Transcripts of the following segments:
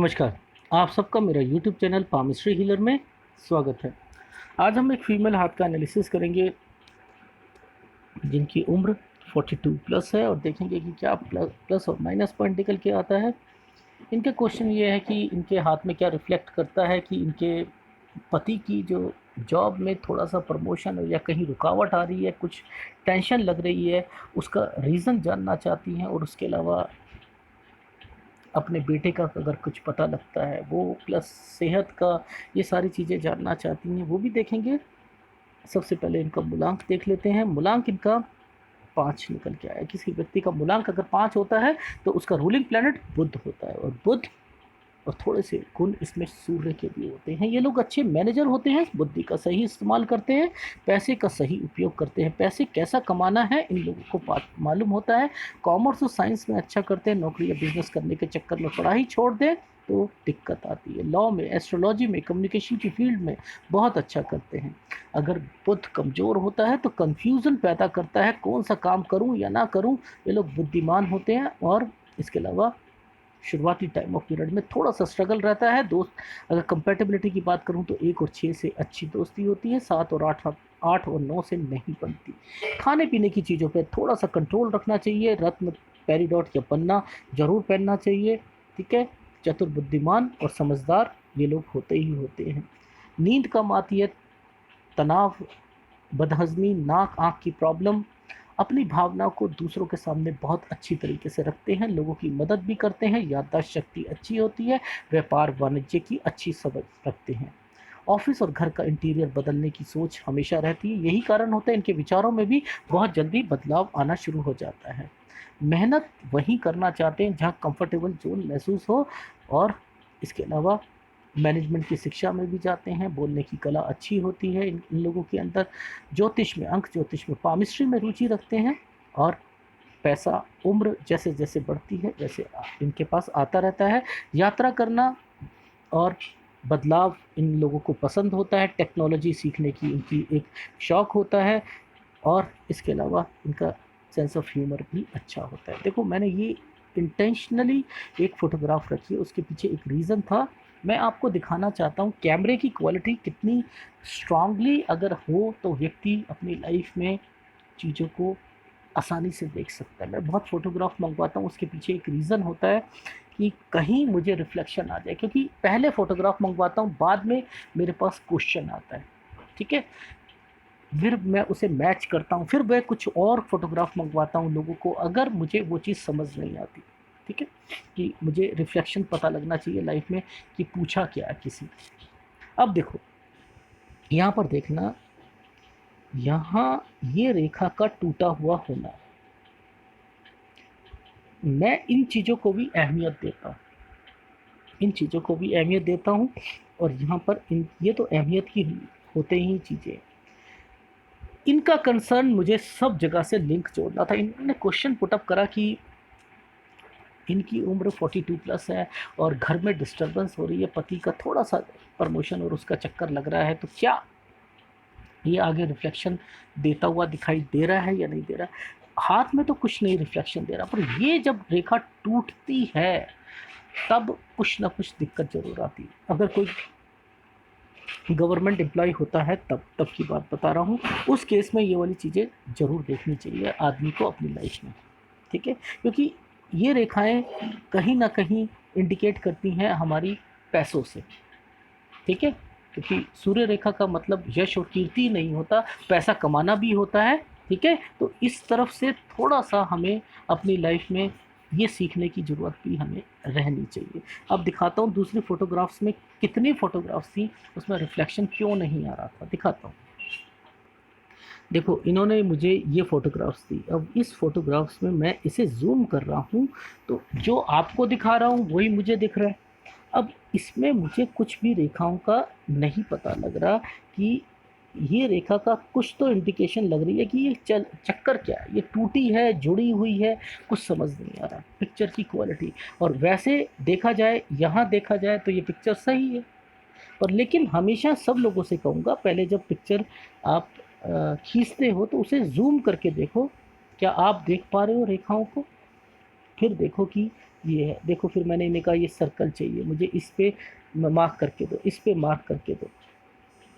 नमस्कार। आप सबका मेरा यूट्यूब चैनल पामिस्ट्री हीलर में स्वागत है। आज हम एक फीमेल हाथ का एनालिसिस करेंगे जिनकी उम्र 42 प्लस है और देखेंगे कि क्या प्लस और माइनस पॉइंट निकल के आता है। इनके क्वेश्चन ये है कि इनके हाथ में क्या रिफ्लेक्ट करता है कि इनके पति की जो जॉब में थोड़ा सा प्रमोशन या कहीं रुकावट आ रही है, कुछ टेंशन लग रही है, उसका रीज़न जानना चाहती हैं। और उसके अलावा अपने बेटे का अगर कुछ पता लगता है वो, प्लस सेहत का, ये सारी चीज़ें जानना चाहती हैं, वो भी देखेंगे। सबसे पहले इनका मूलांक देख लेते हैं। मूलांक इनका 5 निकल के आया। किसी व्यक्ति का मूलांक अगर 5 होता है तो उसका रूलिंग प्लैनेट बुध होता है, और बुध और थोड़े से गुण इसमें सूर्य के भी होते हैं। ये लोग अच्छे मैनेजर होते हैं, बुद्धि का सही इस्तेमाल करते हैं, पैसे का सही उपयोग करते हैं। पैसे कैसा कमाना है इन लोगों को मालूम होता है। कॉमर्स और साइंस में अच्छा करते हैं, नौकरी या बिजनेस करने के चक्कर में पढ़ाई छोड़ दें तो दिक्कत आती है। लॉ में, एस्ट्रोलॉजी में, कम्युनिकेशन की फील्ड में बहुत अच्छा करते हैं। अगर बुध कमज़ोर होता है तो कन्फ्यूज़न पैदा करता है, कौन सा काम करूं या ना करूं। ये लोग बुद्धिमान होते हैं। और इसके अलावा शुरुआती टाइम ऑफ पीरियड में थोड़ा सा स्ट्रगल रहता है। दोस्त, अगर कंपेटेबिलिटी की बात करूं तो 1 और 6 से अच्छी दोस्ती होती है, 7 और 8 और 9 से नहीं बनती। खाने पीने की चीज़ों पे थोड़ा सा कंट्रोल रखना चाहिए। रत्न, पेरिडॉट या पन्ना ज़रूर पहनना चाहिए। ठीक है। चतुर, बुद्धिमान और समझदार ये लोग होते ही होते हैं। नींद कम आती है, तनाव, बदहज़मी, नाक आँख की प्रॉब्लम। अपनी भावनाओं को दूसरों के सामने बहुत अच्छी तरीके से रखते हैं, लोगों की मदद भी करते हैं, याददाश्त शक्ति अच्छी होती है, व्यापार वाणिज्य की अच्छी समझ रखते हैं। ऑफिस और घर का इंटीरियर बदलने की सोच हमेशा रहती है। यही कारण होता है इनके विचारों में भी बहुत जल्दी बदलाव आना शुरू हो जाता है। मेहनत वहीं करना चाहते हैं जहाँ कंफर्टेबल जोन महसूस हो। और इसके अलावा मैनेजमेंट की शिक्षा में भी जाते हैं। बोलने की कला अच्छी होती है इन लोगों के अंदर। ज्योतिष में, अंक ज्योतिष में, पामिस्ट्री में रुचि रखते हैं। और पैसा, उम्र जैसे जैसे बढ़ती है वैसे इनके पास आता रहता है। यात्रा करना और बदलाव इन लोगों को पसंद होता है। टेक्नोलॉजी सीखने की इनकी एक शौक़ होता है। और इसके अलावा इनका सेंस ऑफ ह्यूमर भी अच्छा होता है। देखो, मैंने ये इंटेंशनली एक फ़ोटोग्राफ रखी है, उसके पीछे एक रीज़न था। मैं आपको दिखाना चाहता हूँ कैमरे की क्वालिटी कितनी स्ट्रांगली अगर हो तो व्यक्ति अपनी लाइफ में चीज़ों को आसानी से देख सकता है। मैं बहुत फ़ोटोग्राफ मंगवाता हूँ, उसके पीछे एक रीज़न होता है कि कहीं मुझे रिफ्लेक्शन आ जाए, क्योंकि पहले फ़ोटोग्राफ मंगवाता हूँ, बाद में मेरे पास क्वेश्चन आता है। ठीक है। फिर मैं उसे मैच करता हूँ, फिर मैं कुछ और फ़ोटोग्राफ मंगवाता हूँ लोगों को, अगर मुझे वो चीज़ समझ नहीं आती। ठीक है। कि मुझे रिफ्लेक्शन पता लगना चाहिए लाइफ में कि पूछा क्या है किसी। अब देखो, यहाँ पर देखना, यहाँ ये रेखा का टूटा हुआ होना, मैं इन चीज़ों को भी अहमियत देता हूँ, इन चीज़ों को भी अहमियत देता हूँ। और यहाँ पर ये तो अहमियत की होते ही चीज़ें। इनका कंसर्न मुझे सब जगह से लिंक जोड़ना था। इन्होंने क्वेश्चन पुटअप करा कि इनकी उम्र 42 प्लस है और घर में डिस्टर्बेंस हो रही है, पति का थोड़ा सा प्रमोशन और उसका चक्कर लग रहा है, तो क्या ये आगे रिफ्लेक्शन देता हुआ दिखाई दे रहा है या नहीं दे रहा। हाथ में तो कुछ नहीं रिफ्लेक्शन दे रहा, पर ये जब रेखा टूटती है तब कुछ ना कुछ दिक्कत जरूर आती है। अगर कोई गवर्नमेंट एम्प्लॉय होता है तब की बात बता रहा हूँ, उस केस में ये वाली चीज़ें ज़रूर देखनी चाहिए आदमी को अपनी लाइफ में। ठीक है। क्योंकि ये रेखाएं कहीं ना कहीं इंडिकेट करती हैं हमारी पैसों से। ठीक है। क्योंकि सूर्य रेखा का मतलब यश और कीर्ति नहीं होता, पैसा कमाना भी होता है। ठीक है। तो इस तरफ से थोड़ा सा हमें अपनी लाइफ में ये सीखने की ज़रूरत भी हमें रहनी चाहिए। अब दिखाता हूँ दूसरी फ़ोटोग्राफ्स में कितनी फ़ोटोग्राफ्स थी, उसमें रिफ्लेक्शन क्यों नहीं आ रहा था, दिखाता हूँ। देखो, इन्होंने मुझे ये फ़ोटोग्राफ्स दी। अब इस फ़ोटोग्राफ्स में मैं इसे ज़ूम कर रहा हूँ तो जो आपको दिखा रहा हूँ वही मुझे दिख रहा है। अब इसमें मुझे कुछ भी रेखाओं का नहीं पता लग रहा कि ये रेखा का कुछ तो इंडिकेशन लग रही है कि ये चक्कर क्या है, ये टूटी है, जुड़ी हुई है, कुछ समझ नहीं आ रहा। पिक्चर की क्वालिटी, और वैसे देखा जाए, यहाँ देखा जाए तो ये पिक्चर सही है। और लेकिन हमेशा सब लोगों से कहूँगा, पहले जब पिक्चर आप खींचते हो तो उसे जूम करके देखो, क्या आप देख पा रहे हो रेखाओं को। फिर देखो कि ये है, देखो फिर मैंने इन्हें कहा ये सर्कल चाहिए मुझे, इस पे मार्क करके दो, इस पे मार्क करके दो।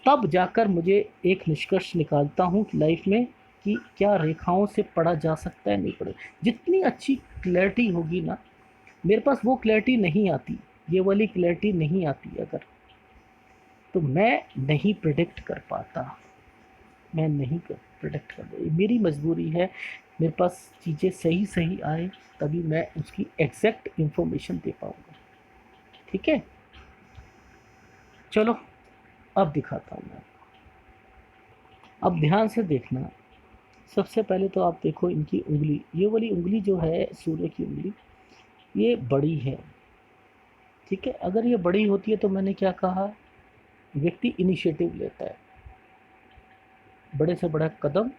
तब जाकर मुझे एक निष्कर्ष निकालता हूँ कि लाइफ में कि क्या रेखाओं से पढ़ा जा सकता है, नहीं पढ़ा। जितनी अच्छी क्लैरिटी होगी ना, मेरे पास वो क्लैरिटी नहीं आती, ये वाली क्लैरिटी नहीं आती अगर, तो मैं नहीं प्रिडिक्ट कर पाता, मैं नहीं कर प्रिडिक्ट कर पाता। मेरी मजबूरी है, मेरे पास चीज़ें सही सही आए तभी मैं उसकी एग्जैक्ट इंफॉर्मेशन दे पाऊँगा। ठीक है, चलो अब दिखाता हूँ मैं। अब ध्यान से देखना, सबसे पहले तो आप देखो इनकी उंगली, ये वाली उंगली जो है सूर्य की उंगली, ये बड़ी है। ठीक है, अगर ये बड़ी होती है तो मैंने क्या कहा, व्यक्ति इनिशिएटिव लेता है, बड़े से बड़ा कदम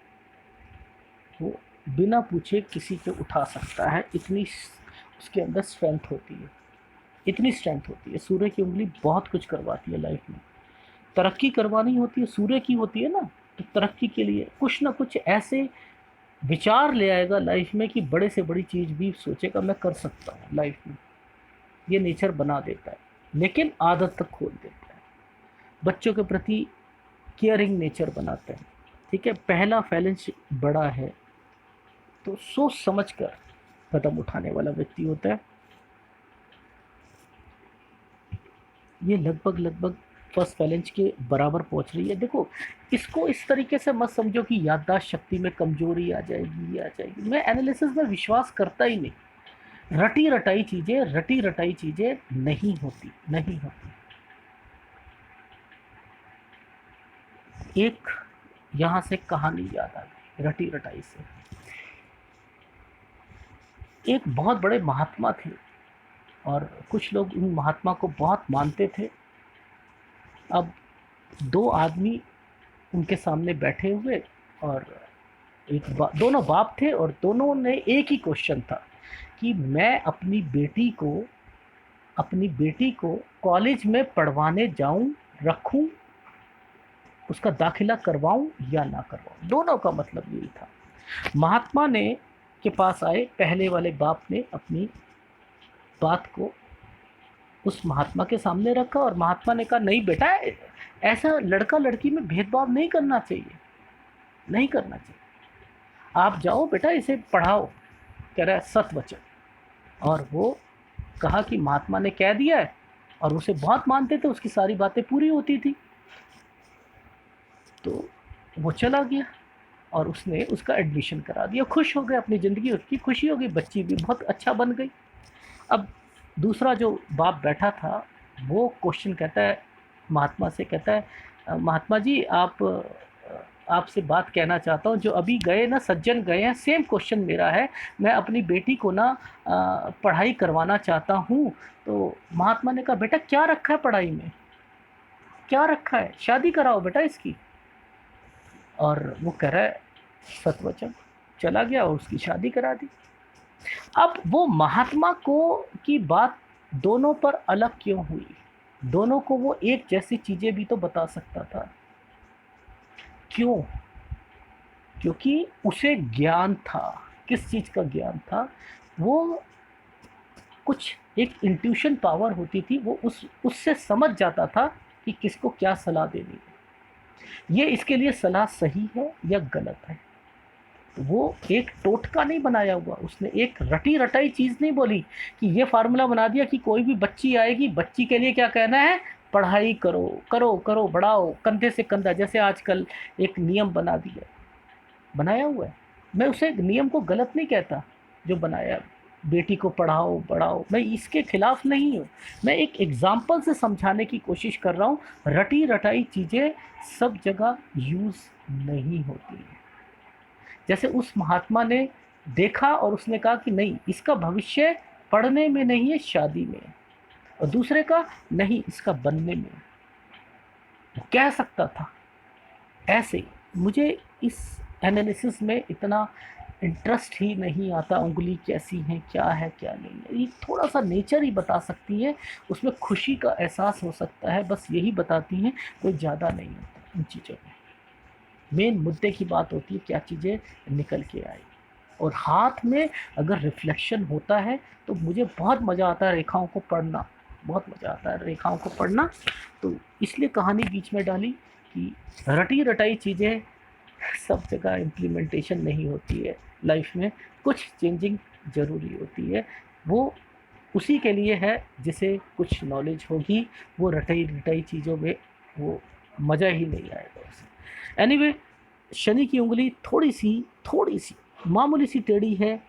वो बिना पूछे किसी को उठा सकता है, इतनी उसके अंदर स्ट्रेंथ होती है, इतनी स्ट्रेंथ होती है। सूर्य की उंगली बहुत कुछ करवाती है लाइफ में, तरक्की करवानी होती है सूर्य की होती है ना, तो तरक्की के लिए कुछ ना कुछ ऐसे विचार ले आएगा लाइफ में कि बड़े से बड़ी चीज़ भी सोचेगा मैं कर सकता हूँ लाइफ में। ये नेचर बना देता है, लेकिन आदत तक खोल देता है। बच्चों के प्रति केयरिंग नेचर बनाता है। ठीक है, पहला फैलेंस बड़ा है तो सोच समझ कर कदम उठाने वाला व्यक्ति होता है। ये लगभग लगभग फर्स्ट फैलेंज के बराबर पहुंच रही है। देखो, इसको इस तरीके से मत समझो कि याददाश्त शक्ति में कमजोरी आ जाएगी, आ जाएगी। मैं एनालिसिस में विश्वास करता ही नहीं। रटी रटाई चीजें नहीं होती, नहीं होती। एक यहां से कहानी याद आ गई रटी रटाई से। एक बहुत बड़े महात्मा थे और कुछ लोग उन महात्मा को बहुत मानते थे। अब दो आदमी उनके सामने बैठे हुए और दोनों बाप थे और दोनों ने एक ही क्वेश्चन था कि मैं अपनी बेटी को कॉलेज में पढ़वाने जाऊं, रखूं, उसका दाखिला करवाऊं या ना करवाऊं। दोनों का मतलब यही था। महात्मा ने के पास आए, पहले वाले बाप ने अपनी बात को उस महात्मा के सामने रखा और महात्मा ने कहा नहीं बेटा, ऐसा लड़का लड़की में भेदभाव नहीं करना चाहिए, नहीं करना चाहिए। आप जाओ बेटा इसे पढ़ाओ। कह रहा है सत वचन। और वो कहा कि महात्मा ने कह दिया है और उसे बहुत मानते थे, उसकी सारी बातें पूरी होती थी। तो वो चला गया और उसने उसका एडमिशन करा दिया, खुश हो गया, अपनी ज़िंदगी उसकी खुशी हो गई, बच्ची भी बहुत अच्छा बन गई। अब दूसरा जो बाप बैठा था वो क्वेश्चन कहता है महात्मा से, कहता है महात्मा जी आपसे बात कहना चाहता हूँ, जो अभी गए ना सज्जन गए हैं, सेम क्वेश्चन मेरा है, मैं अपनी बेटी को ना पढ़ाई करवाना चाहता हूँ। तो महात्मा ने कहा बेटा क्या रखा है पढ़ाई में, क्या रखा है, शादी कराओ बेटा इसकी। और वो कह रहा है सतवचन। चला गया और उसकी शादी करा दी। अब वो महात्मा को की बात दोनों पर अलग क्यों हुई, दोनों को वो एक जैसी चीजें भी तो बता सकता था। क्यों? क्योंकि उसे ज्ञान था। किस चीज का ज्ञान था? वो कुछ एक इंट्यूशन पावर होती थी, वो उससे समझ जाता था कि किसको क्या सलाह देनी है, ये इसके लिए सलाह सही है या गलत है। वो एक टोटका नहीं बनाया हुआ, उसने एक रटी रटाई चीज़ नहीं बोली कि ये फार्मूला बना दिया कि कोई भी बच्ची आएगी, बच्ची के लिए क्या कहना है, पढ़ाई करो करो करो, बढ़ाओ, कंधे से कंधा, जैसे आजकल एक नियम बना दिया, बनाया हुआ है। मैं उसे नियम को गलत नहीं कहता जो बनाया, बेटी को पढ़ाओ बढ़ाओ, मैं इसके खिलाफ नहीं हूँ। मैं एक एग्जाम्पल से समझाने की कोशिश कर रहा हूँ। रटी रटाई चीज़ें सब जगह यूज़ नहीं होती है। जैसे उस महात्मा ने देखा और उसने कहा कि नहीं, इसका भविष्य पढ़ने में नहीं है, शादी में है। और दूसरे का नहीं, इसका बनने में। वो कह सकता था ऐसे ही। मुझे इस एनालिसिस में इतना इंटरेस्ट ही नहीं आता, उंगली कैसी है क्या है क्या नहीं है, ये थोड़ा सा नेचर ही बता सकती है, उसमें खुशी का एहसास हो सकता है, बस यही बताती हैं, कोई ज़्यादा नहीं होता इन चीज़ों में। मेन मुद्दे की बात होती है क्या चीज़ें निकल के आई। और हाथ में अगर रिफ्लेक्शन होता है तो मुझे बहुत मज़ा आता है रेखाओं को पढ़ना, बहुत मज़ा आता है रेखाओं को पढ़ना। तो इसलिए कहानी बीच में डाली कि रटी रटाई चीज़ें सब जगह इम्प्लीमेंटेशन नहीं होती है लाइफ में, कुछ चेंजिंग ज़रूरी होती है। वो उसी के लिए है जिसे कुछ नॉलेज होगी, वो रटाई रटाई चीज़ों में वो मज़ा ही नहीं आएगा उसे। एनीवे, शनि की उंगली थोड़ी सी मामूली सी टेढ़ी है,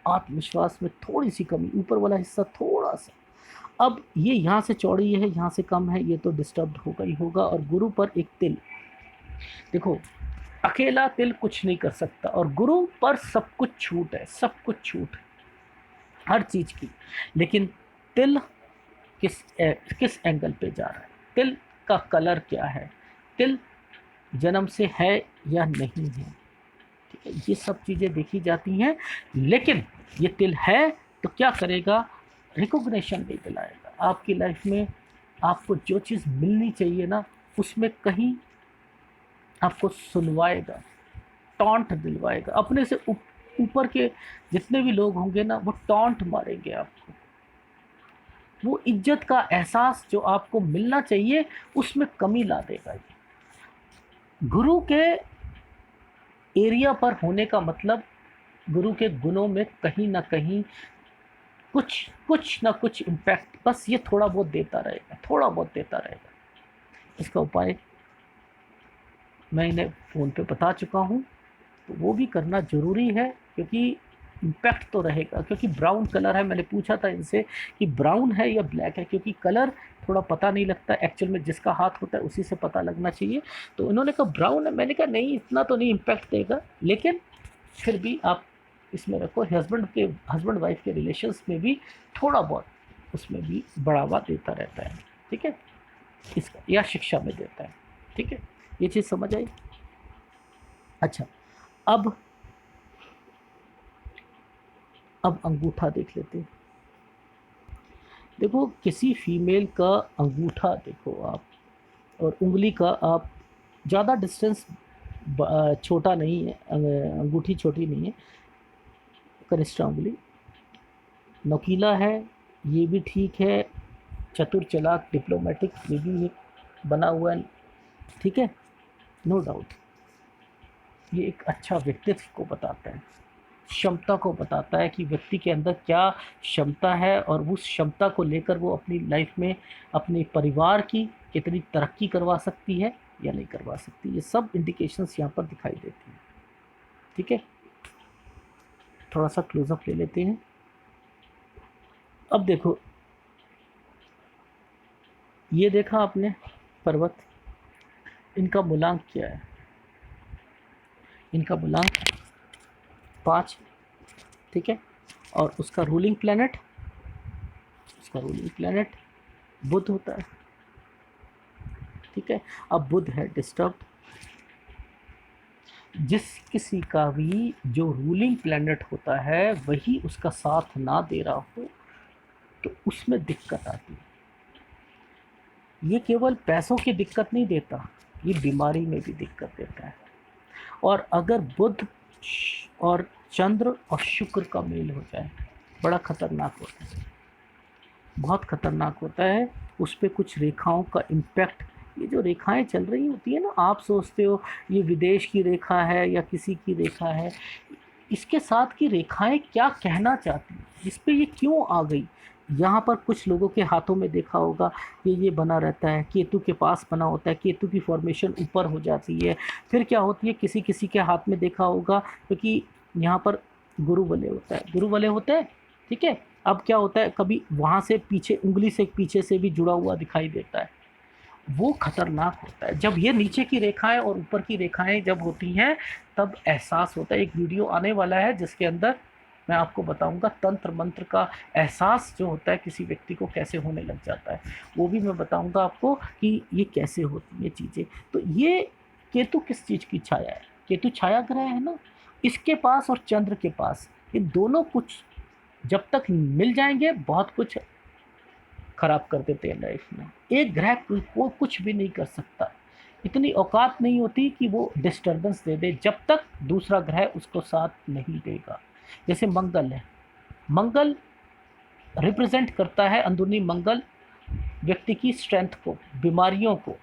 आत्मविश्वास में थोड़ी सी कमी, ऊपर वाला हिस्सा थोड़ा सा, अब ये यहाँ से चौड़ी है यहाँ से कम है, ये तो डिस्टर्ब होगा ही होगा। और गुरु पर एक तिल, देखो अकेला तिल कुछ नहीं कर सकता, और गुरु पर सब कुछ छूट है, सब कुछ छूट है हर चीज़ की। लेकिन तिल किस एंगल पे जा रहा है, तिल का कलर क्या है, तिल जन्म से है या नहीं है, ठीक है, ये सब चीज़ें देखी जाती हैं। लेकिन ये तिल है तो क्या करेगा, रिकॉग्निशन नहीं दिलाएगा आपकी लाइफ में। आपको जो चीज़ मिलनी चाहिए ना, उसमें कहीं आपको सुनवाएगा, टॉन्ट दिलवाएगा, अपने से ऊपर के जितने भी लोग होंगे ना, वो टॉन्ट मारेंगे आपको। वो इज्जत का एहसास जो आपको मिलना चाहिए उसमें कमी ला देगा। गुरु के एरिया पर होने का मतलब गुरु के गुणों में कहीं ना कहीं कुछ ना कुछ इम्पैक्ट, बस ये थोड़ा बहुत देता रहेगा, थोड़ा बहुत देता रहेगा। इसका उपाय मैं इन्हें फ़ोन पे बता चुका हूँ, तो वो भी करना ज़रूरी है, क्योंकि इम्पैक्ट तो रहेगा। क्योंकि ब्राउन कलर है, मैंने पूछा था इनसे कि ब्राउन है या ब्लैक है, क्योंकि कलर थोड़ा पता नहीं लगता एक्चुअल में, जिसका हाथ होता है उसी से पता लगना चाहिए। तो उन्होंने कहा ब्राउन है, मैंने कहा नहीं इतना तो नहीं इम्पैक्ट देगा, लेकिन फिर भी आप इसमें रखो। हस्बैंड वाइफ के रिलेशंस में भी थोड़ा बहुत उसमें भी बढ़ावा देता रहता है, ठीक है, इसका, या शिक्षा में देता है, ठीक है, ये चीज़ समझ आई। अच्छा, अब अंगूठा देख लेते हैं। देखो किसी फीमेल का अंगूठा देखो आप, और उंगली का आप, ज़्यादा डिस्टेंस छोटा नहीं है, अंगूठी छोटी नहीं है, कनिष्ठा उंगली नोकीला है, ये भी ठीक है, चतुर चालाक डिप्लोमेटिक ये भी बना हुआ है, ठीक है, नो डाउट। ये एक अच्छा व्यक्तित्व को बताता है, क्षमता को बताता है कि व्यक्ति के अंदर क्या क्षमता है, और उस क्षमता को लेकर वो अपनी लाइफ में अपने परिवार की कितनी तरक्की करवा सकती है या नहीं करवा सकती। ये सब इंडिकेशंस यहाँ पर दिखाई देती हैं, ठीक है। थोड़ा सा क्लोजअप ले लेते हैं। अब देखो, ये देखा आपने पर्वत, इनका मूलांक क्या है, इनका मूलांक 5, ठीक है, और उसका रूलिंग प्लैनेट बुध होता है, ठीक है। अब बुध है डिस्टर्ब, जिस किसी का भी जो रूलिंग प्लैनेट होता है वही उसका साथ ना दे रहा हो तो उसमें दिक्कत आती है। ये केवल पैसों की दिक्कत नहीं देता, ये बीमारी में भी दिक्कत देता है। और अगर बुध और चंद्र और शुक्र का मेल हो जाए, बड़ा खतरनाक होता है, बहुत खतरनाक होता है। उस पर कुछ रेखाओं का इम्पैक्ट, ये जो रेखाएं चल रही होती है ना, आप सोचते हो ये विदेश की रेखा है या किसी की रेखा है, इसके साथ की रेखाएं क्या कहना चाहती हैं, इस पर ये क्यों आ गई। यहाँ पर कुछ लोगों के हाथों में देखा होगा ये बना रहता है, केतु के पास बना होता है, केतु की फॉर्मेशन ऊपर हो जाती है। फिर क्या होती है, किसी किसी के हाथ में देखा होगा, क्योंकि यहाँ पर गुरु वलय होता है, ठीक है। अब क्या होता है, कभी वहाँ से पीछे उंगली से पीछे से भी जुड़ा हुआ दिखाई देता है, वो खतरनाक होता है। जब ये नीचे की रेखाएं और ऊपर की रेखाएं जब होती हैं तब एहसास होता है। एक वीडियो आने वाला है जिसके अंदर मैं आपको बताऊंगा तंत्र मंत्र का एहसास जो होता है किसी व्यक्ति को कैसे होने लग जाता है, वो भी मैं बताऊंगा आपको कि ये कैसे होती है चीज़ें। तो ये केतु किस चीज़ की छाया है, केतु छाया ग्रह है ना, इसके पास और चंद्र के पास, ये दोनों कुछ जब तक मिल जाएंगे बहुत कुछ खराब कर देते हैं लाइफ में। एक ग्रह को कुछ भी नहीं कर सकता, इतनी औकात नहीं होती कि वो डिस्टर्बेंस दे दे जब तक दूसरा ग्रह उसको साथ नहीं देगा। जैसे मंगल है, मंगल रिप्रेजेंट करता है अंदरूनी मंगल, व्यक्ति की स्ट्रेंथ को, बीमारियों को।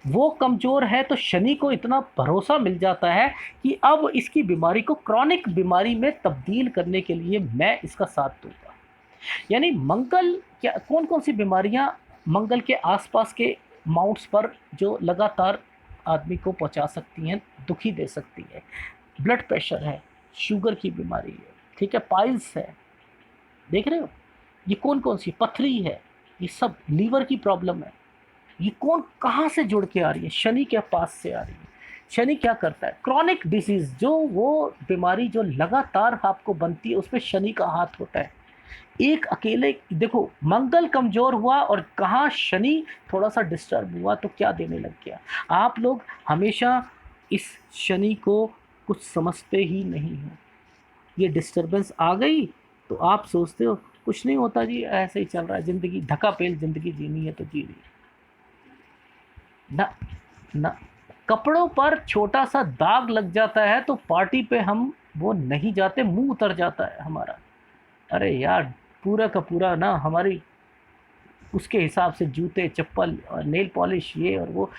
वो कमज़ोर है तो शनि को इतना भरोसा मिल जाता है कि अब इसकी बीमारी को क्रॉनिक बीमारी में तब्दील करने के लिए मैं इसका साथ दूंगा। यानी मंगल क्या, कौन कौन सी बीमारियां मंगल के आसपास के माउंट्स पर जो लगातार आदमी को पहुंचा सकती हैं, दुखी दे सकती है। ब्लड प्रेशर है, शुगर की बीमारी है, ठीक है, पाइल्स है, देख रहे हो, ये कौन कौन सी, पथरी है, ये सब लीवर की प्रॉब्लम है, ये कौन कहाँ से जुड़ के आ रही है, शनि के पास से आ रही है। शनि क्या करता है, क्रॉनिक डिसीज, जो वो बीमारी जो लगातार आपको बनती है, उस पर शनि का हाथ होता है। एक अकेले देखो, मंगल कमजोर हुआ और कहाँ शनि थोड़ा सा डिस्टर्ब हुआ तो क्या देने लग गया। आप लोग हमेशा इस शनि को कुछ समझते ही नहीं हो। ये डिस्टर्बेंस आ गई तो आप सोचते हो कुछ नहीं होता जी, ऐसे ही चल रहा है ज़िंदगी, ढका पेल ज़िंदगी जीनी है तो जी ली ना। ना, कपड़ों पर छोटा सा दाग लग जाता है तो पार्टी पे हम वो नहीं जाते, मुंह उतर जाता है हमारा। अरे यार, पूरा का पूरा ना हमारी उसके हिसाब से जूते चप्पल और नेल पॉलिश ये और वो,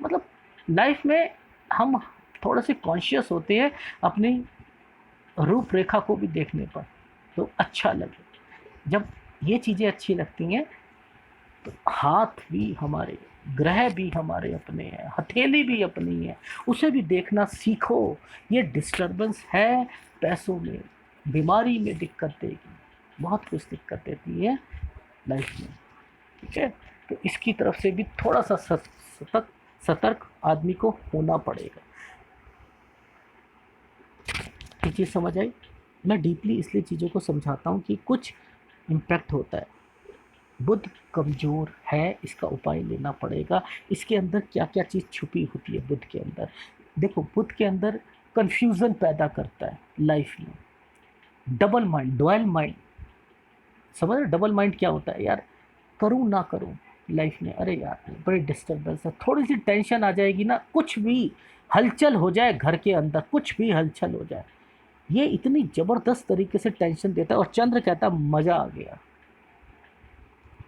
मतलब लाइफ में हम थोड़े से कॉन्शियस होते हैं अपनी रूपरेखा को भी देखने पर, तो अच्छा लगे। जब ये चीज़ें अच्छी लगती हैं तो हाथ भी हमारे, ग्रह भी हमारे अपने हैं, हथेली भी अपनी है, उसे भी देखना सीखो। ये डिस्टर्बेंस है पैसों में, बीमारी में दिक्कत देगी, बहुत कुछ दिक्कत देती है लाइफ में, ठीक है। तो इसकी तरफ से भी थोड़ा सा सतर्क सतर्क आदमी को होना पड़ेगा। ये चीज़ समझ आई। मैं डीपली इसलिए चीज़ों को समझाता हूँ कि कुछ इम्पैक्ट होता है। बुध कमज़ोर है, इसका उपाय लेना पड़ेगा। इसके अंदर क्या क्या चीज़ छुपी होती है बुध के अंदर, देखो बुध के अंदर कन्फ्यूज़न पैदा करता है लाइफ में, डबल माइंड, डुअल माइंड। समझ रहे डबल माइंड क्या होता है यार, करूँ ना करूँ लाइफ में, अरे यार बड़ी डिस्टर्बेंस है, थोड़ी सी टेंशन आ जाएगी ना, कुछ भी हलचल हो जाए घर के अंदर, कुछ भी हलचल हो जाए, ये इतनी ज़बरदस्त तरीके से टेंशन देता है। और चंद्र कहता है मज़ा आ गया,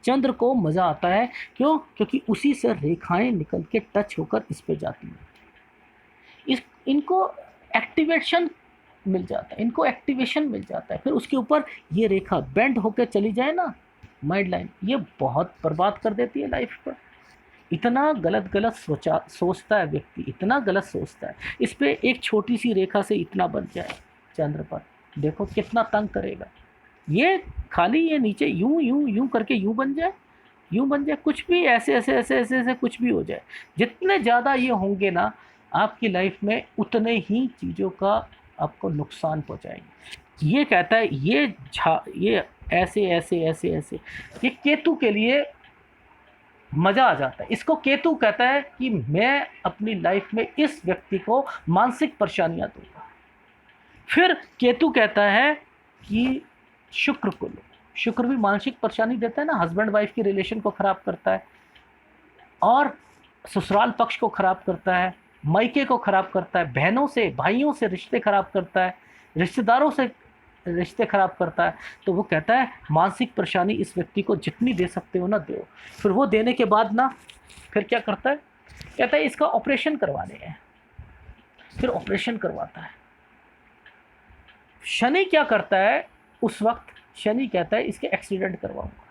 चंद्र को मज़ा आता है, क्यों, क्योंकि उसी से रेखाएं निकल के टच होकर इस पे जाती हैं, इस इनको एक्टिवेशन मिल जाता है, इनको एक्टिवेशन मिल जाता है। फिर उसके ऊपर ये रेखा बेंड होकर चली जाए ना, माइंड लाइन, ये बहुत बर्बाद कर देती है लाइफ पर। इतना गलत गलत सोचता है व्यक्ति, इतना गलत सोचता है, इस पे एक छोटी सी रेखा से इतना बन जाए चंद्र पर, देखो कितना तंग करेगा। ये खाली ये नीचे यूं यूं यूं करके यूं बन जाए, यूं बन जाए, कुछ भी ऐसे ऐसे ऐसे ऐसे ऐसे कुछ भी हो जाए। जितने ज़्यादा ये होंगे ना आपकी लाइफ में, उतने ही चीज़ों का आपको नुकसान पहुंचाएंगे। ये कहता है ये ऐसे ऐसे ऐसे ऐसे, ये केतु के लिए मज़ा आ जाता है। इसको केतु कहता है कि मैं अपनी लाइफ में इस व्यक्ति को मानसिक परेशानियां दूंगा। फिर केतु कहता है कि शुक्र को लो, शुक्र भी मानसिक परेशानी देता है ना, हस्बैंड वाइफ की रिलेशन को ख़राब करता है, और ससुराल पक्ष को ख़राब करता है, मायके को ख़राब करता है, बहनों से भाइयों से रिश्ते ख़राब करता है, रिश्तेदारों से रिश्ते ख़राब करता है। तो वो कहता है मानसिक परेशानी इस व्यक्ति को जितनी दे सकते हो ना दो। फिर वो देने के बाद ना फिर क्या करता है, कहता है इसका ऑपरेशन करवाने हैं, फिर ऑपरेशन करवाता है। शनि क्या करता है उस वक्त, शनि कहता है इसके एक्सीडेंट करवाऊंगा।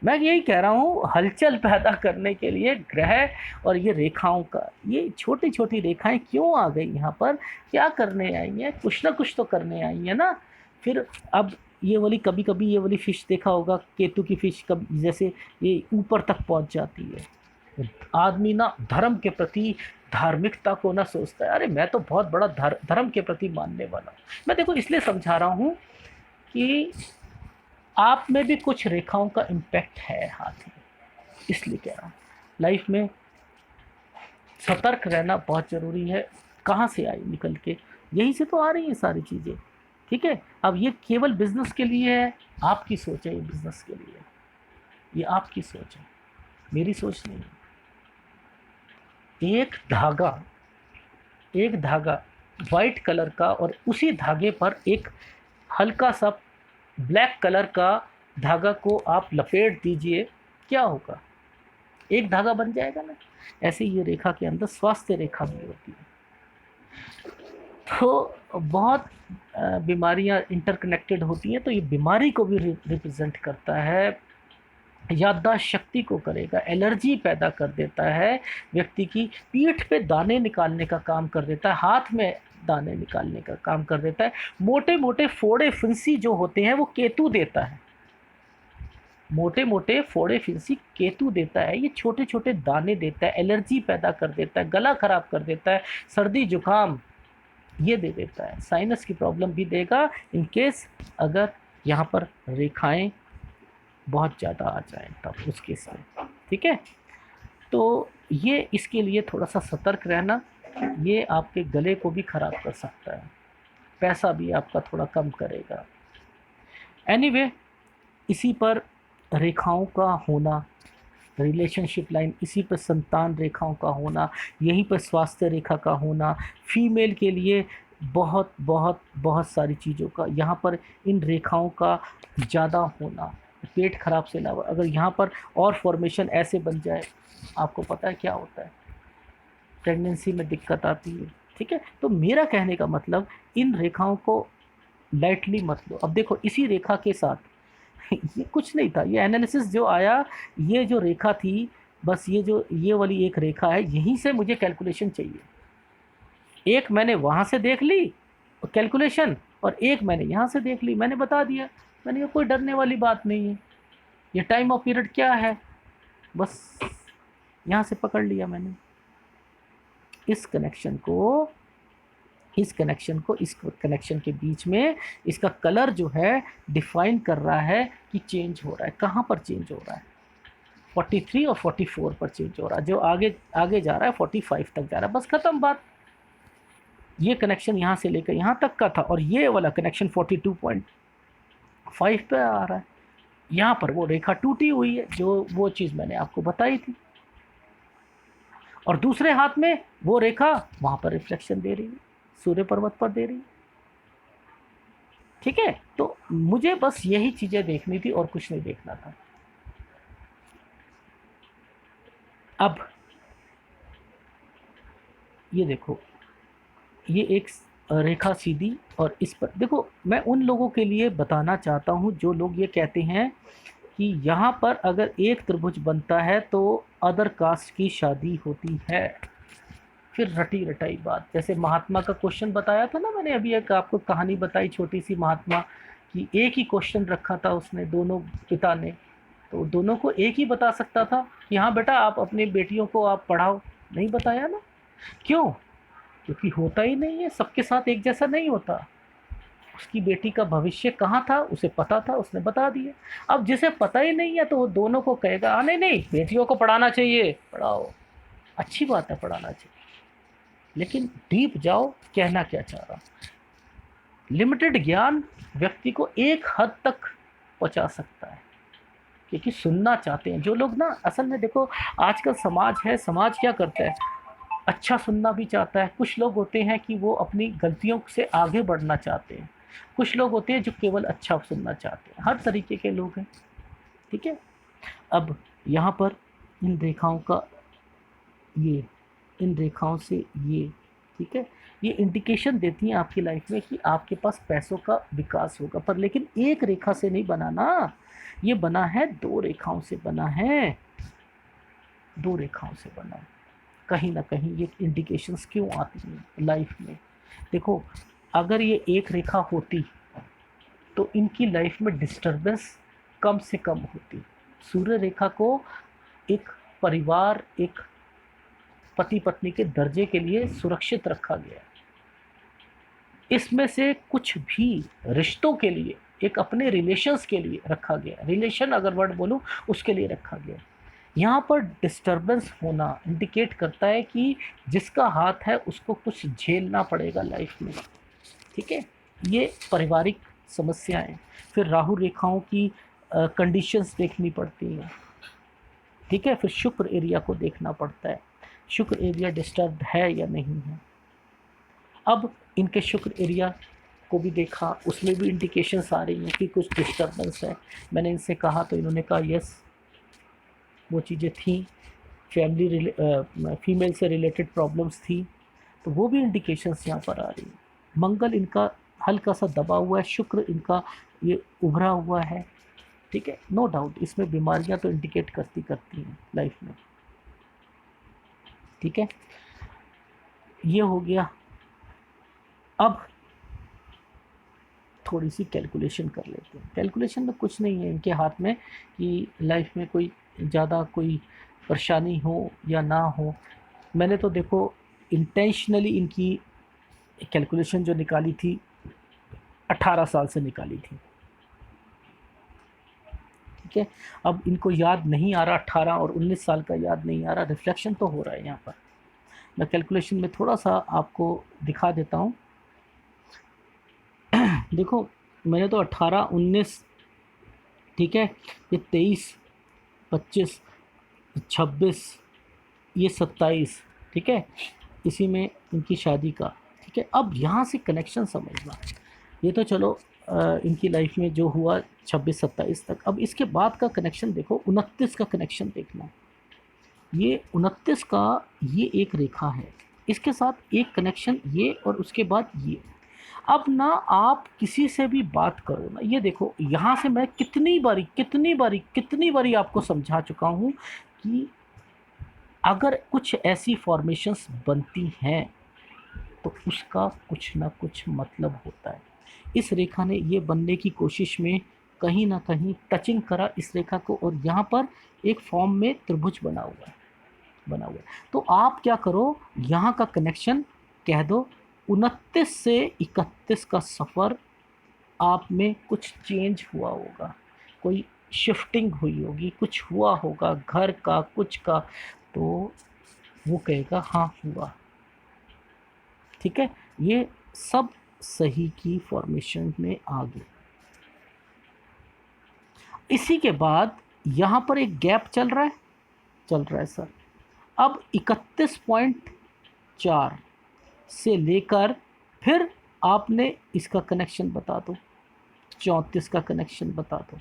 मैं यही कह रहा हूँ, हलचल पैदा करने के लिए ग्रह और ये रेखाओं का, ये छोटी छोटी रेखाएं क्यों आ गई यहाँ पर, क्या करने आई हैं, कुछ ना कुछ तो करने आई हैं ना। फिर अब ये वाली, कभी कभी ये वाली फिश देखा होगा, केतु की फिश, कभी जैसे ये ऊपर तक पहुँच जाती है, आदमी ना धर्म के प्रति, धार्मिकता को ना सोचता है, अरे मैं तो बहुत बड़ा धर्म के प्रति मानने वाला हूँ। मैं देखो इसलिए समझा रहा हूँ कि आप में भी कुछ रेखाओं का इम्पैक्ट है हाथ में, इसलिए कह रहा हूँ लाइफ में सतर्क रहना बहुत ज़रूरी है। कहाँ से आई निकल के, यहीं से तो आ रही हैं सारी चीज़ें, ठीक है। अब ये केवल बिजनेस के लिए है, आपकी सोच है, ये बिजनेस के लिए, ये आपकी सोच है, मेरी सोच नहीं है। एक धागा वाइट कलर का और उसी धागे पर एक हल्का सा ब्लैक कलर का धागा को आप लपेट दीजिए, क्या होगा? एक धागा बन जाएगा ना। ऐसे ये रेखा के अंदर स्वास्थ्य रेखा भी होती है। तो बहुत बीमारियां इंटरकनेक्टेड होती हैं, तो ये बीमारी को भी रिप्रेजेंट करता है, याददाश्त शक्ति को करेगा, एलर्जी पैदा कर देता है, व्यक्ति की पीठ पे दाने निकालने का काम कर देता है, हाथ में दाने निकालने का काम कर देता है, मोटे मोटे फोड़े फुंसी जो होते हैं वो केतु देता है, मोटे मोटे फोड़े फुंसी केतु देता है, ये छोटे छोटे दाने देता है, एलर्जी पैदा कर देता है, गला खराब कर देता है, सर्दी जुकाम ये दे देता है, साइनस की प्रॉब्लम भी देगा इन केस अगर यहाँ पर रेखाएं बहुत ज़्यादा आ जाए तब उसके साथ। ठीक है, तो ये इसके लिए थोड़ा सा सतर्क रहना, ये आपके गले को भी ख़राब कर सकता है, पैसा भी आपका थोड़ा कम करेगा। एनीवे, इसी पर रेखाओं का होना, रिलेशनशिप लाइन, इसी पर संतान रेखाओं का होना, यहीं पर स्वास्थ्य रेखा का होना, फीमेल के लिए बहुत बहुत बहुत सारी चीज़ों का यहाँ पर इन रेखाओं का ज़्यादा होना, पेट खराब से अलावा अगर यहाँ पर और फॉर्मेशन ऐसे बन जाए, आपको पता है क्या होता है, प्रेगनेंसी में दिक्कत आती है। ठीक है, तो मेरा कहने का मतलब इन रेखाओं को लाइटली मत लो। अब देखो इसी रेखा के साथ ये कुछ नहीं था, ये एनालिसिस जो आया, ये जो रेखा थी, बस ये वाली एक रेखा है, यहीं से मुझे कैलकुलेशन चाहिए। एक मैंने वहाँ से देख ली कैलकुलेशन और एक मैंने यहाँ से देख ली, मैंने बता दिया, मैंने कहा कोई डरने वाली बात नहीं है, ये टाइम ऑफ पीरियड क्या है, बस यहाँ से पकड़ लिया मैंने। इस कनेक्शन के बीच में इसका कलर जो है डिफाइन कर रहा है कि चेंज हो रहा है, कहाँ पर चेंज हो रहा है, 43 और 44 पर चेंज हो रहा है, जो आगे आगे जा रहा है 45 तक जा रहा है, बस ख़त्म बात। ये कनेक्शन यहाँ से लेकर यहाँ तक का था और ये वाला कनेक्शन 42.5 पे आ रहा है, यहाँ पर वो रेखा टूटी हुई है, जो वो चीज़ मैंने आपको बताई थी, और दूसरे हाथ में वो रेखा वहाँ पर रिफ्लेक्शन दे रही है, सूर्य पर्वत पर दे रही है। ठीक है, तो मुझे बस यही चीज़ें देखनी थी और कुछ नहीं देखना था। अब ये देखो, ये एक रेखा सीधी, और इस पर देखो, मैं उन लोगों के लिए बताना चाहता हूँ जो लोग ये कहते हैं कि यहाँ पर अगर एक त्रिभुज बनता है तो अदर कास्ट की शादी होती है, फिर रटी रटाई बात। जैसे महात्मा का क्वेश्चन बताया था ना मैंने, अभी एक आपको कहानी बताई छोटी सी, महात्मा की एक ही क्वेश्चन रखा था उसने, दोनों पिता ने, तो दोनों को एक ही बता सकता था कि हाँ बेटा आप अपनी बेटियों को आप पढ़ाओ, नहीं बताया ना। क्यों? क्योंकि होता ही नहीं है, सबके साथ एक जैसा नहीं होता। उसकी बेटी का भविष्य कहाँ था उसे पता था, उसने बता दिया। अब जिसे पता ही नहीं है तो वो दोनों को कहेगा नहीं नहीं बेटियों को पढ़ाना चाहिए, पढ़ाओ, अच्छी बात है पढ़ाना चाहिए, लेकिन डीप जाओ, कहना क्या चाह रहा। लिमिटेड ज्ञान व्यक्ति को एक हद तक पहुंचा सकता है, क्योंकि सुनना चाहते हैं जो लोग ना, असल में देखो आजकल समाज है, समाज क्या करता है, अच्छा सुनना भी चाहता है। कुछ लोग होते हैं कि वो अपनी गलतियों से आगे बढ़ना चाहते हैं, कुछ लोग होते हैं जो केवल अच्छा सुनना चाहते हैं, हर तरीके के लोग हैं। ठीक है, अब यहाँ पर इन रेखाओं का ये, इन रेखाओं से ये, ठीक है, ये इंडिकेशन देती हैं आपकी लाइफ में कि आपके पास पैसों का विकास होगा, पर लेकिन एक रेखा से नहीं बना ना, ये बना है दो रेखाओं से बना है, दो रेखाओं से बना। कहीं ना कहीं ये इंडिकेशंस क्यों आती हैं लाइफ में? देखो अगर ये एक रेखा होती तो इनकी लाइफ में डिस्टरबेंस कम से कम होती। सूर्य रेखा को एक परिवार, एक पति पत्नी के दर्जे के लिए सुरक्षित रखा गया, इसमें से कुछ भी रिश्तों के लिए, एक अपने रिलेशंस के लिए रखा गया, रिलेशन अगर वर्ड बोलूँ उसके लिए रखा गया। यहाँ पर डिस्टरबेंस होना इंडिकेट करता है कि जिसका हाथ है उसको कुछ झेलना पड़ेगा लाइफ में। ठीक है, ये पारिवारिक समस्याएं। फिर राहु रेखाओं की कंडीशंस देखनी पड़ती हैं। ठीक है, फिर शुक्र एरिया को देखना पड़ता है। शुक्र एरिया डिस्टर्ब है या नहीं है। अब इनके शुक्र एरिया को भी देखा, उसमें भी इंडिकेशंस आ रही हैं कि कुछ डिस्टर्बेंस है। मैंने इनसे कहा तो इन्होंने कहा यस, वो चीज़ें थी, फीमेल से रिलेटेड प्रॉब्लम्स थी, तो वो भी इंडिकेशंस यहाँ पर आ रही हैं। मंगल इनका हल्का सा दबा हुआ है, शुक्र इनका ये उभरा हुआ है, ठीक है। नो डाउट इसमें बीमारियाँ तो इंडिकेट करती हैं लाइफ में, ठीक है। ये हो गया। अब थोड़ी सी कैलकुलेशन कर लेते हैं। कैलकुलेशन में कुछ नहीं है इनके हाथ में कि लाइफ में कोई ज़्यादा कोई परेशानी हो या ना हो। मैंने तो देखो इंटेंशनली इनकी कैलकुलेशन जो निकाली थी 18 साल से निकाली थी, ठीक है। अब इनको याद नहीं आ रहा, 18 और 19 साल का याद नहीं आ रहा, रिफ्लेक्शन तो हो रहा है यहाँ पर। मैं कैलकुलेशन में थोड़ा सा आपको दिखा देता हूँ। देखो मैंने तो 18, 19, ठीक है, ये 23, 25, 26, ये 27, ठीक है, इसी में इनकी शादी का, ठीक है। अब यहाँ से कनेक्शन समझना, ये तो चलो इनकी लाइफ में जो हुआ 26-27 तक। अब इसके बाद का कनेक्शन देखो, 29 का कनेक्शन देखना। ये 29 का ये एक रेखा है, इसके साथ एक कनेक्शन ये, और उसके बाद ये। अब ना आप किसी से भी बात करो ना, ये देखो यहाँ से मैं कितनी बारी आपको समझा चुका हूँ कि अगर कुछ ऐसी फॉर्मेशंस बनती हैं तो उसका कुछ ना कुछ मतलब होता है। इस रेखा ने ये बनने की कोशिश में कहीं ना कहीं टचिंग करा इस रेखा को, और यहाँ पर एक फॉर्म में त्रिभुज बना हुआ है। तो आप क्या करो, यहाँ का कनेक्शन कह दो, 29 से 31 का सफ़र आप में कुछ चेंज हुआ होगा, कोई शिफ्टिंग हुई होगी, कुछ हुआ होगा घर का, कुछ का, तो वो कहेगा हाँ हुआ, ठीक है। ये सब सही की फॉर्मेशन में आ गए। इसी के बाद यहाँ पर एक गैप चल रहा है सर। अब 31.4 से लेकर फिर आपने इसका कनेक्शन बता दो, 34 का कनेक्शन बता दो।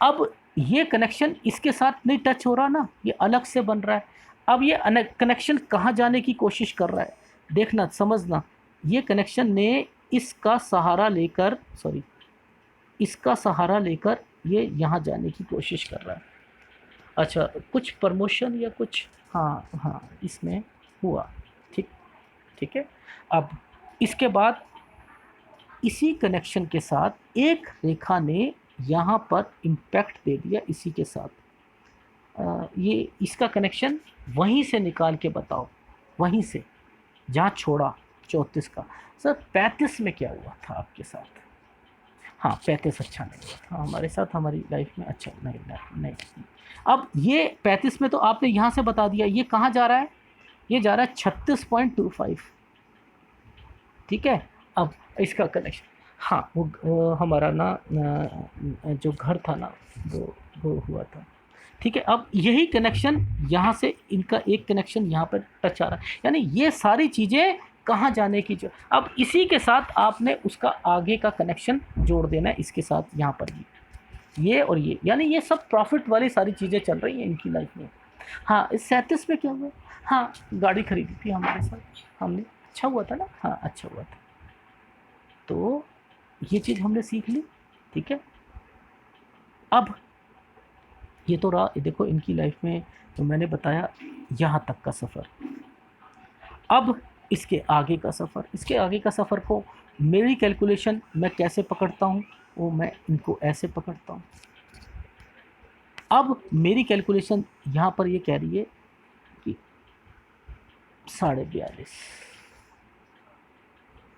अब ये कनेक्शन इसके साथ नहीं टच हो रहा ना, ये अलग से बन रहा है। अब ये कनेक्शन कहाँ जाने की कोशिश कर रहा है, देखना समझना। ये कनेक्शन ने इसका सहारा लेकर ये यहाँ जाने की कोशिश कर रहा है। अच्छा, कुछ प्रमोशन या कुछ, हाँ इसमें हुआ, ठीक है। अब इसके बाद इसी कनेक्शन के साथ एक रेखा ने यहाँ पर इम्पैक्ट दे दिया इसी के साथ। ये इसका कनेक्शन वहीं से निकाल के बताओ, वहीं से जहाँ छोड़ा 34 का। सर 35 में क्या हुआ था आपके साथ? हाँ 35 अच्छा नहीं हुआ था हमारे साथ, हमारी लाइफ में अच्छा नहीं। अब ये 35 में तो आपने यहाँ से बता दिया, ये कहाँ जा रहा है, ये जा रहा है 36.25, ठीक है। अब इसका कनेक्शन, हाँ वो हमारा ना जो घर था ना वो हुआ था, ठीक है। अब यही कनेक्शन यहाँ से इनका एक कनेक्शन यहाँ पर टच आ रहा है, यानी ये सारी चीज़ें कहाँ जाने की जो, अब इसी के साथ आपने उसका आगे का कनेक्शन जोड़ देना है इसके साथ, यहाँ पर भी ये और ये, यानी ये सब प्रॉफिट वाली सारी चीज़ें चल रही हैं इनकी लाइफ में। हाँ इस 37 में क्या हुआ, हाँ गाड़ी खरीदी थी हमारे साथ हमने, अच्छा हुआ था ना, हाँ अच्छा हुआ था, तो ये चीज़ हमने सीख ली, ठीक है। अब ये तो रहा, देखो इनकी लाइफ में तो मैंने बताया यहाँ तक का सफ़र। अब इसके आगे का सफ़र को मेरी कैलकुलेशन मैं कैसे पकड़ता हूँ, वो मैं इनको ऐसे पकड़ता हूँ। अब मेरी कैलकुलेशन यहाँ पर ये कह रही है कि 42.5,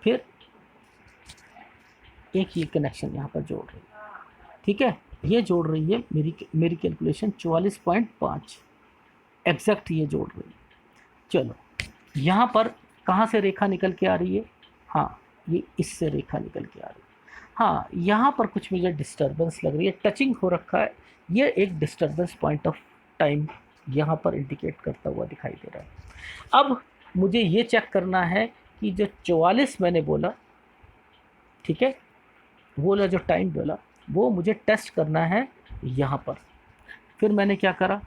फिर एक ये कनेक्शन यहाँ पर जोड़ रही है, ठीक है। ये जोड़ रही है मेरी कैलकुलेशन 44.5 एग्जैक्ट ये जोड़ रही है। चलो यहाँ पर कहाँ से रेखा निकल के आ रही है, हाँ ये इससे रेखा निकल के आ रही है। हाँ यहाँ पर कुछ मुझे डिस्टर्बेंस लग रही है, टचिंग हो रखा है, ये एक डिस्टर्बेंस पॉइंट ऑफ टाइम यहाँ पर इंडिकेट करता हुआ दिखाई दे रहा है। अब मुझे ये चेक करना है कि जो 44 मैंने बोला, ठीक है, वो वाला जो टाइम बोला, वो मुझे टेस्ट करना है यहाँ पर। फिर मैंने क्या करा,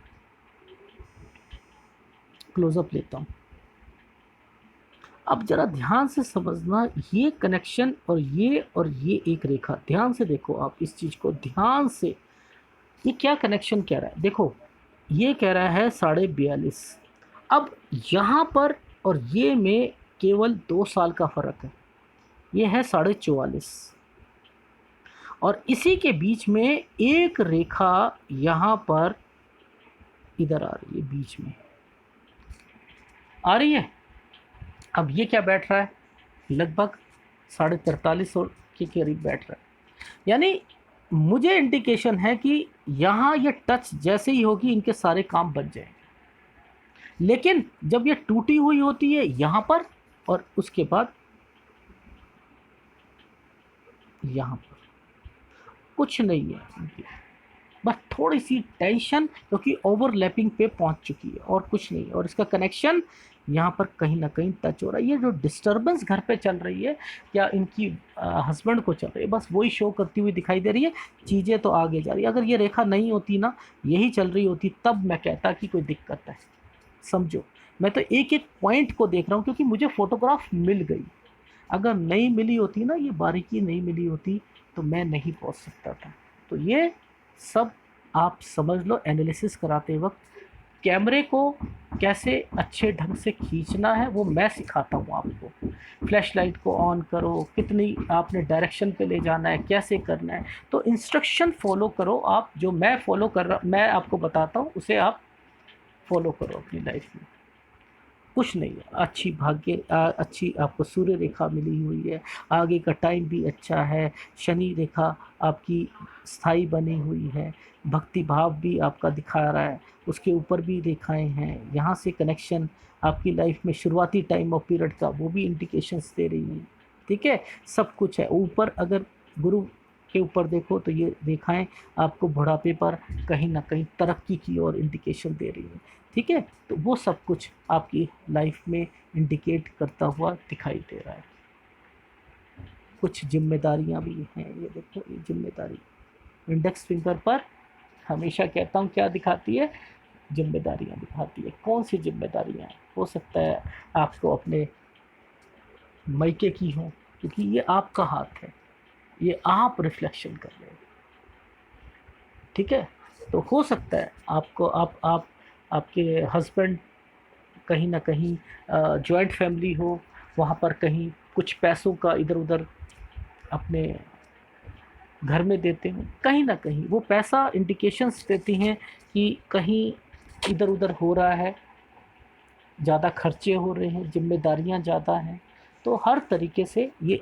क्लोजअप लेता हूँ। अब ज़रा ध्यान से समझना, ये कनेक्शन और ये एक रेखा, ध्यान से देखो आप इस चीज़ को ध्यान से। ये क्या कनेक्शन कह रहा है, देखो ये कह रहा है 42.5। अब यहाँ पर और ये में केवल 2 साल का फ़र्क है, ये है 44.5, और इसी के बीच में एक रेखा यहाँ पर इधर आ रही है, बीच में आ रही है। अब ये क्या बैठ रहा है, लगभग 43.5 और के करीब बैठ रहा है। यानी मुझे इंडिकेशन है कि यहाँ ये टच जैसे ही होगी इनके सारे काम बन जाएंगे। लेकिन जब ये टूटी हुई होती है यहाँ पर, और उसके बाद यहाँ पर कुछ नहीं है, बस थोड़ी सी टेंशन, क्योंकि ओवरलैपिंग पे पहुंच चुकी है और कुछ नहीं। और इसका कनेक्शन यहाँ पर कहीं ना कहीं टच हो रहा है। ये जो डिस्टर्बेंस घर पे चल रही है या इनकी हस्बैंड को चल रही है, बस वही शो करती हुई दिखाई दे रही है। चीज़ें तो आगे जा रही है। अगर ये रेखा नहीं होती ना, यही चल रही होती, तब मैं कहता कि कोई दिक्कत है। समझो, मैं तो एक एक पॉइंट को देख रहा हूँ, क्योंकि मुझे फ़ोटोग्राफ मिल गई। अगर नहीं मिली होती ना, ये बारीकी नहीं मिली होती, तो मैं नहीं पहुँच सकता था। तो ये सब आप समझ लो एनालिसिस कराते वक्त। कैमरे को कैसे अच्छे ढंग से खींचना है वो मैं सिखाता हूँ आपको। फ्लैश लाइट को ऑन करो, कितनी आपने डायरेक्शन पे ले जाना है, कैसे करना है, तो इंस्ट्रक्शन फॉलो करो आप। जो मैं फॉलो कर रहा, मैं आपको बताता हूँ, उसे आप फॉलो करो अपनी लाइफ में। कुछ नहीं है, अच्छी भाग्य अच्छी आपको सूर्य रेखा मिली हुई है, आगे का टाइम भी अच्छा है, शनि रेखा आपकी स्थाई बनी हुई है, भक्ति भाव भी आपका दिखा रहा है, उसके ऊपर भी रेखाएं हैं, यहाँ से कनेक्शन आपकी लाइफ में शुरुआती टाइम ऑफ पीरियड का वो भी इंडिकेशंस दे रही है। ठीक है, सब कुछ है। ऊपर अगर गुरु के ऊपर देखो तो ये रेखाएं आपको बुढ़ापे पर कहीं ना कहीं तरक्की की ओर इंडिकेशन दे रही है। ठीक है, तो वो सब कुछ आपकी लाइफ में इंडिकेट करता हुआ दिखाई दे रहा है। कुछ जिम्मेदारियां भी हैं, ये देखो, ये जिम्मेदारी इंडेक्स फिंगर पर हमेशा कहता हूँ क्या दिखाती है, जिम्मेदारियां दिखाती है। कौन सी जिम्मेदारियां हैं? हो सकता है आपको अपने मायके की हो, क्योंकि ये आपका हाथ है, ये आप रिफ्लेक्शन कर रहे हो। ठीक है, तो हो सकता है आपको आप आपके हस्बैंड कहीं ना कहीं जॉइंट फैमिली हो, वहाँ पर कहीं कुछ पैसों का इधर उधर अपने घर में देते हो, कहीं ना कहीं वो पैसा इंडिकेशंस देती हैं कि कहीं इधर उधर हो रहा है, ज़्यादा खर्चे हो रहे हैं, जिम्मेदारियां ज़्यादा हैं। तो हर तरीके से ये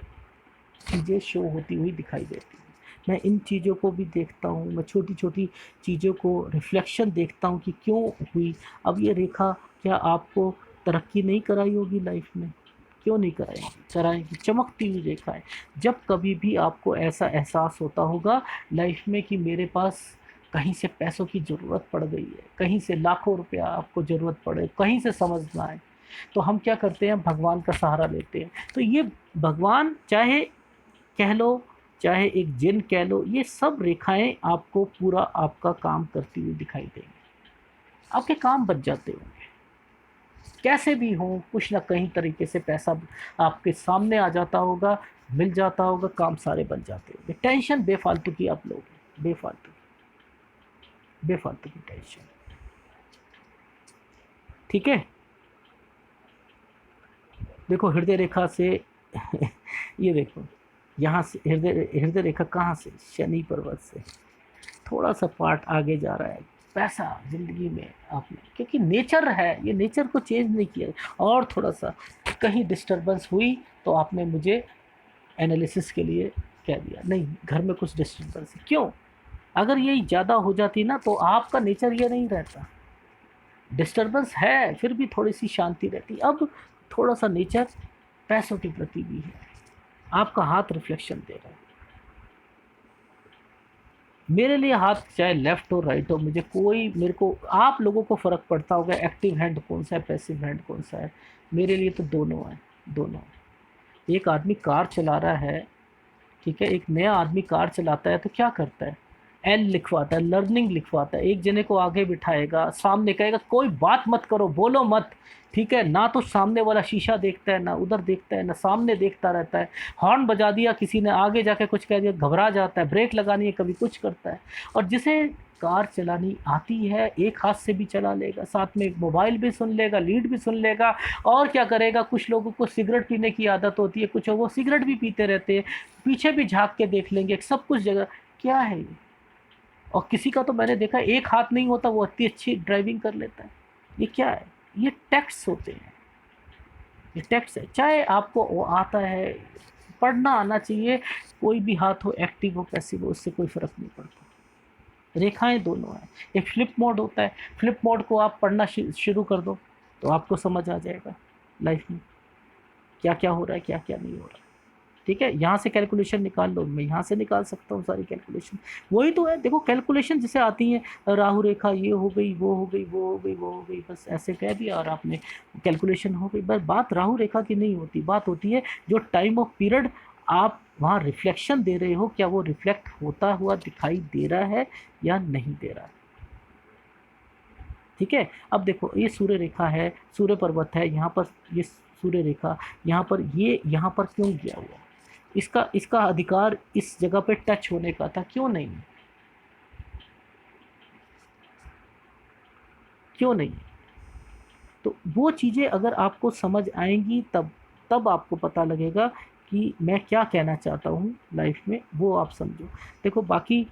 चीज़ें शो होती हुई दिखाई देती हैं। मैं इन चीज़ों को भी देखता हूँ, मैं छोटी छोटी चीज़ों को रिफ्लेक्शन देखता हूँ कि क्यों हुई। अब ये रेखा क्या आपको तरक्की नहीं कराई होगी लाइफ में? क्यों नहीं कराएंगी? कराएंगी। चमकती हुई रेखा है। जब कभी भी आपको ऐसा एहसास होता होगा लाइफ में कि मेरे पास कहीं से पैसों की ज़रूरत पड़ गई है, कहीं से लाखों रुपया आपको ज़रूरत पड़े, कहीं से समझना है, तो हम क्या करते हैं, भगवान का सहारा लेते हैं। तो ये भगवान चाहे कह लो, चाहे एक जिन कह लो, ये सब रेखाएं आपको पूरा आपका काम करती हुई दिखाई देंगी। आपके काम बच जाते होंगे, कैसे भी हो, कुछ ना कहीं तरीके से पैसा आपके सामने आ जाता होगा, मिल जाता होगा, काम सारे बन जाते होंगे। टेंशन बेफालतू की आप लोगे, बेफालतू की टेंशन। ठीक है, देखो हृदय रेखा से ये देखो, यहाँ से हृदय रेखा कहाँ से, शनि पर्वत से थोड़ा सा पार्ट आगे जा रहा है। पैसा ज़िंदगी में आपने, क्योंकि नेचर है, ये नेचर को चेंज नहीं किया। और थोड़ा सा कहीं डिस्टर्बेंस हुई तो आपने मुझे एनालिसिस के लिए कह दिया, नहीं घर में कुछ डिस्टर्बेंस है। क्यों? अगर यही ज़्यादा हो जाती ना तो आपका नेचर ये नहीं रहता। डिस्टर्बेंस है, फिर भी थोड़ी सी शांति रहती। अब थोड़ा सा नेचर पैसों के प्रति भी है, आपका हाथ रिफ्लेक्शन दे रहा है। मेरे लिए हाथ चाहे लेफ्ट हो राइट हो, मुझे कोई, मेरे को आप लोगों को फ़र्क पड़ता होगा एक्टिव हैंड कौन सा है, पैसिव हैंड कौन सा है। मेरे लिए तो दोनों है, दोनों। एक आदमी कार चला रहा है, ठीक है, एक नया आदमी कार चलाता है तो क्या करता है, एल लिखवाता है, लर्निंग लिखवाता है, एक जने को आगे बिठाएगा, सामने कहेगा कोई बात मत करो, बोलो मत, ठीक है, ना तो सामने वाला शीशा देखता है, ना उधर देखता है, ना सामने देखता रहता है। हॉर्न बजा दिया किसी ने, आगे जाके कुछ कह दिया, घबरा जाता है, ब्रेक लगानी है कभी कुछ करता है। और जिसे कार चलानी आती है एक हाथ से भी चला लेगा, साथ में मोबाइल भी सुन लेगा, लीड भी सुन लेगा, और क्या करेगा, कुछ लोगों को सिगरेट पीने की आदत होती है, कुछ वो सिगरेट भी पीते रहते हैं, पीछे भी झाँक के देख लेंगे, सब कुछ जगह। क्या है ये? और किसी का तो मैंने देखा एक हाथ नहीं होता, वो इतनी अच्छी ड्राइविंग कर लेता है। ये क्या है? ये टैक्स होते हैं, ये टैक्स है। चाहे आपको वो आता है, पढ़ना आना चाहिए, कोई भी हाथ हो, एक्टिव हो पैसिव हो, उससे कोई फ़र्क नहीं पड़ता। रेखाएं दोनों हैं। एक फ्लिप मोड होता है, फ्लिप मोड को आप पढ़ना शुरू कर दो तो आपको समझ आ जाएगा लाइफ में क्या क्या हो रहा है, क्या क्या नहीं हो रहा है। ठीक है, यहाँ से कैलकुलेशन निकाल लो, मैं यहाँ से निकाल सकता हूँ सारी कैलकुलेशन। वही तो है, देखो कैलकुलेशन जैसे आती है, राहु रेखा ये हो गई, वो हो गई, वो हो गई, वो हो गई, बस ऐसे कह दिया और आपने कैलकुलेशन हो गई। बस बात राहु रेखा की नहीं होती, बात होती है जो टाइम ऑफ पीरियड आप वहाँ रिफ्लेक्शन दे रहे हो, क्या वो रिफ्लेक्ट होता हुआ दिखाई दे रहा है या नहीं दे रहा है। ठीक है, अब देखो ये सूर्य रेखा है, सूर्य पर्वत है, यहाँ पर ये सूर्य रेखा, यहाँ पर ये, यहाँ पर क्यों गया हुआ, इसका इसका अधिकार इस जगह पे टच होने का था, क्यों नहीं, क्यों नहीं। तो वो चीज़ें अगर आपको समझ आएंगी तब तब आपको पता लगेगा कि मैं क्या कहना चाहता हूँ लाइफ में, वो आप समझो। देखो बाकी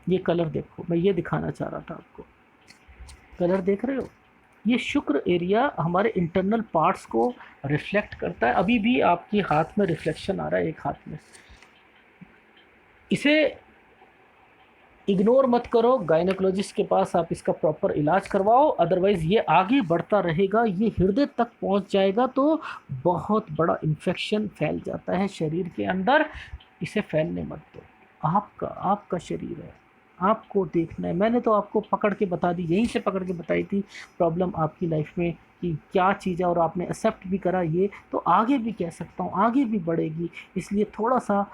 ये कलर देखो, मैं ये दिखाना चाह रहा था आपको, कलर देख रहे हो, ये शुक्र एरिया हमारे इंटरनल पार्ट्स को रिफ्लेक्ट करता है। अभी भी आपके हाथ में रिफ्लेक्शन आ रहा है, एक हाथ में, इसे इग्नोर मत करो, गायनेकोलॉजिस्ट के पास आप इसका प्रॉपर इलाज करवाओ, अदरवाइज़ ये आगे बढ़ता रहेगा, ये हृदय तक पहुंच जाएगा तो बहुत बड़ा इन्फेक्शन फैल जाता है शरीर के अंदर। इसे फैलने मत दो, आपका आपका शरीर है, आपको देखना है। मैंने तो आपको पकड़ के बता दी, यहीं से पकड़ के बताई थी प्रॉब्लम आपकी लाइफ में कि क्या चीज़ है, और आपने एक्सेप्ट भी करा, ये तो आगे भी कह सकता हूँ आगे भी बढ़ेगी, इसलिए थोड़ा सा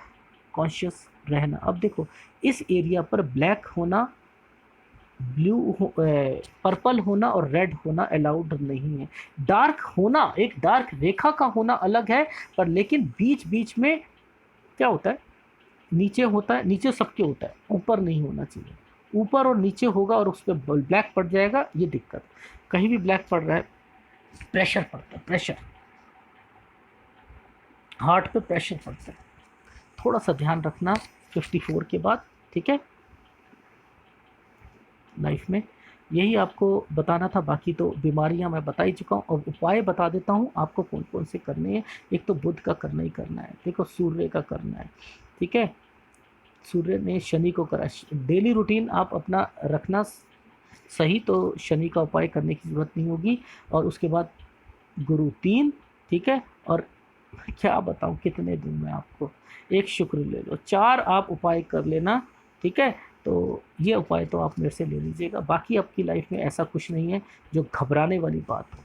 कॉन्शियस रहना। अब देखो इस एरिया पर ब्लैक होना, पर्पल होना और रेड होना अलाउड नहीं है। डार्क होना, एक डार्क रेखा का होना अलग है, पर लेकिन बीच बीच में क्या होता है, नीचे होता है, नीचे सबके होता है, ऊपर नहीं होना चाहिए। ऊपर और नीचे होगा और उस पर ब्लैक पड़ जाएगा, ये दिक्कत। कहीं भी ब्लैक पड़ रहा है, प्रेशर पड़ता है, प्रेशर, हार्ट पे प्रेशर पड़ता है, थोड़ा सा ध्यान रखना 54 के बाद। ठीक है, लाइफ में यही आपको बताना था, बाकी तो बीमारियां मैं बता ही चुका हूँ। और उपाय बता देता हूँ आपको कौन कौन से करने हैं। एक तो बुध का करना ही करना है, देखो सूर्य का करना है, ठीक है, सूर्य ने शनि को करा, डेली रूटीन आप अपना रखना सही, तो शनि का उपाय करने की ज़रूरत नहीं होगी। और उसके बाद गुरु 3, ठीक है, और क्या बताऊँ कितने दूँ मैं आपको, एक शुक्र ले लो, 4 आप उपाय कर लेना। ठीक है, तो ये उपाय तो आप मेरे से ले लीजिएगा, बाकी आपकी लाइफ में ऐसा कुछ नहीं है जो घबराने वाली बात हो।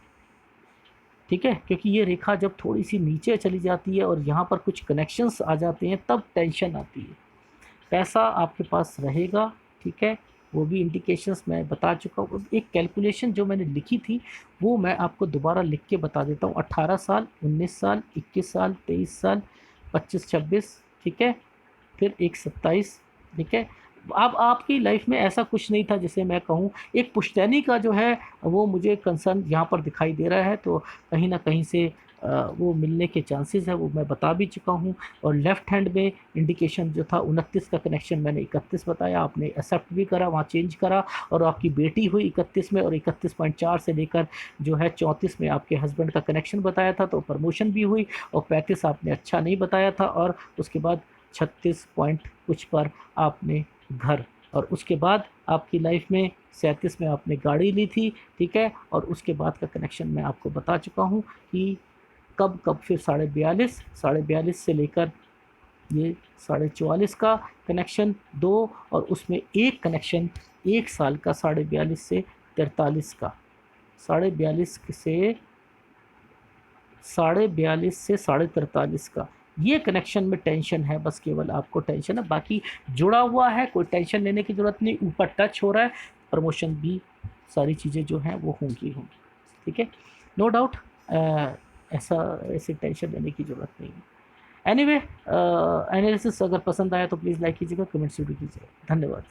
ठीक है, क्योंकि ये रेखा जब थोड़ी सी नीचे चली जाती है और यहाँ पर कुछ कनेक्शंस आ जाते हैं तब टेंशन आती है। पैसा आपके पास रहेगा, ठीक है, वो भी इंडिकेशंस मैं बता चुका हूँ। एक कैलकुलेशन जो मैंने लिखी थी वो मैं आपको दोबारा लिख के बता देता हूँ। 18 साल, 19 साल, 21 साल, 23 साल, 25, 26, ठीक है, फिर एक 27, ठीक है। अब आपकी लाइफ में ऐसा कुछ नहीं था जिसे मैं कहूँ, एक पुश्तैनी का जो है वो मुझे कंसर्न यहाँ पर दिखाई दे रहा है, तो कहीं ना कहीं से वो मिलने के चांसेस है, वो मैं बता भी चुका हूँ। और लेफ़्ट हैंड में इंडिकेशन जो था 29 का कनेक्शन, मैंने 31 बताया, आपने एक्सेप्ट भी करा, वहाँ चेंज करा, और आपकी बेटी हुई 31 में, और 31.4 से लेकर जो है 34 में आपके हस्बैंड का कनेक्शन बताया था, तो प्रमोशन भी हुई। और 35 आपने अच्छा नहीं बताया था, और उसके बाद 36 पॉइंट कुछ पर आपने घर, और उसके बाद आपकी लाइफ में 37 में आपने गाड़ी ली थी, ठीक है। और उसके बाद का कनेक्शन मैं आपको बता चुका हूँ कि कब कब फिर 42.5 से लेकर ये 44.5 का कनेक्शन 2 और उसमें एक कनेक्शन 1 साल का 42.5 से 43 का, 42.5 से 43.5 का। ये कनेक्शन में टेंशन है, बस केवल आपको टेंशन है, बाकी जुड़ा हुआ है, कोई टेंशन लेने की ज़रूरत नहीं। ऊपर टच हो रहा है, प्रमोशन भी, सारी चीज़ें जो हैं वो होंगी होंगी। ठीक है, नो डाउट, ऐसे टेंशन लेने की ज़रूरत नहीं है। एनीवे, एनालिसिस अगर पसंद आया तो प्लीज़ लाइक कीजिएगा, कमेंट्स भी कीजिएगा। धन्यवाद।